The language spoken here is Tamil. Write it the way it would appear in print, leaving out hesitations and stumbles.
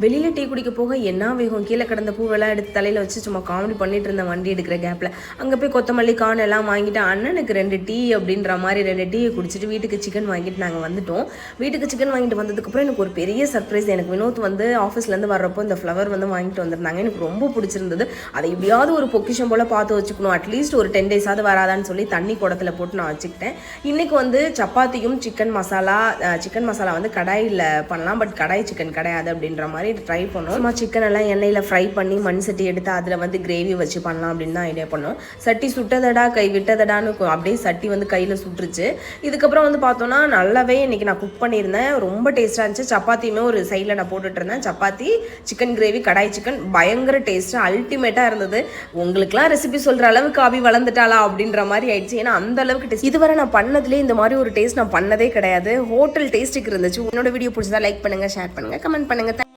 வெளியில் டீ குடிக்க போக என்ன வேகம், கீழே கிடந்த பூவெல்லாம் எடுத்து தலையில் வச்சு சும்மா காமெடி பண்ணிட்டு இருந்தேன் வண்டி எடுக்கிற கேப்பில். அங்கே போய் கொத்தமல்லி கான் எல்லாம் வாங்கிட்டு அண்ணனுக்கு 2 டீ அப்படின்ற மாதிரி 2 டீயை குடிச்சிட்டு வீட்டுக்கு சிக்கன் வாங்கிட்டு நாங்கள் வந்துட்டோம். வீட்டுக்கு சிக்கன் வாங்கிட்டு வந்ததுக்கப்புறம் எனக்கு ஒரு பெரிய சர்ப்ரைஸ். எனக்கு வினோத் வந்து ஆஃபீஸ்லேருந்து வர்றப்போ இந்த ஃப்ளவர் வந்து வாங்கிட்டு வந்திருந்தாங்க. எனக்கு ரொம்ப பிடிச்சிருந்தது. அதை எப்படியாவது ஒரு பொக்கிஷம் போல் பார்த்து வச்சுக்கணும், அட்லீஸ்ட் ஒரு 10 டேஸாவது வராதான்னு சொல்லி தண்ணி குடத்தில் போட்டு நான் வச்சுக்கிட்டேன். இன்றைக்கி வந்து சப்பாத்தியும் சிக்கன் மசாலா வந்து கடாயில் பண்ணலாம், பட் கடாய் சிக்கன் கிடையாது அப்படின்ற மாதிரி ட்ரை பண்ணோம். சும்மா சிக்கன் எல்லாம் எண்ணெயில் ஃப்ரை பண்ணி மண் சட்டி எடுத்து அதில் வந்து கிரேவி வச்சு பண்ணலாம் அப்படின்னு தான் ஐடியா பண்ணோம். சட்டி சுட்டதடா கை விட்டதடான்னு அப்படியே சட்டி வந்து கையில் சுட்டுருச்சு. இதுக்கப்புறம் வந்து பார்த்தோன்னா நல்லாவே இன்றைக்கி நான் குக் பண்ணியிருந்தேன். ரொம்ப டேஸ்ட்டாக இருந்துச்சு. சப்பாத்தியுமே ஒரு சைடில் நான் போட்டுட்டு இருந்தேன். சப்பாத்தி சிக்கன் கிரேவி கடாய் சிக்கன் பயங்கர டேஸ்ட்டு அல்டிமேட்டாக இருந்தது. உங்களுக்குலாம் ரெசிபி சொல்கிற அளவுக்கு ஆபி வளர்ந்துட்டாளா அப்படின்ற மாதிரி ஆயிடுச்சு. ஏன்னா அந்த அளவுக்கு டேஸ்ட் இதுவரை நான் பண்ணதுலேயே இந்த மாதிரி ஒரு டேஸ்ட் நான் பண்ணதே கிடையாது. ஹோட்டல் டேஸ்ட்டுக்கு இருந்துச்சு. உன்னோட வீடியோ பிடிச்சதா லைக் பண்ணுங்கள், ஷேர் பண்ணுங்கள், கமெண்ட் பண்ணுங்கள்.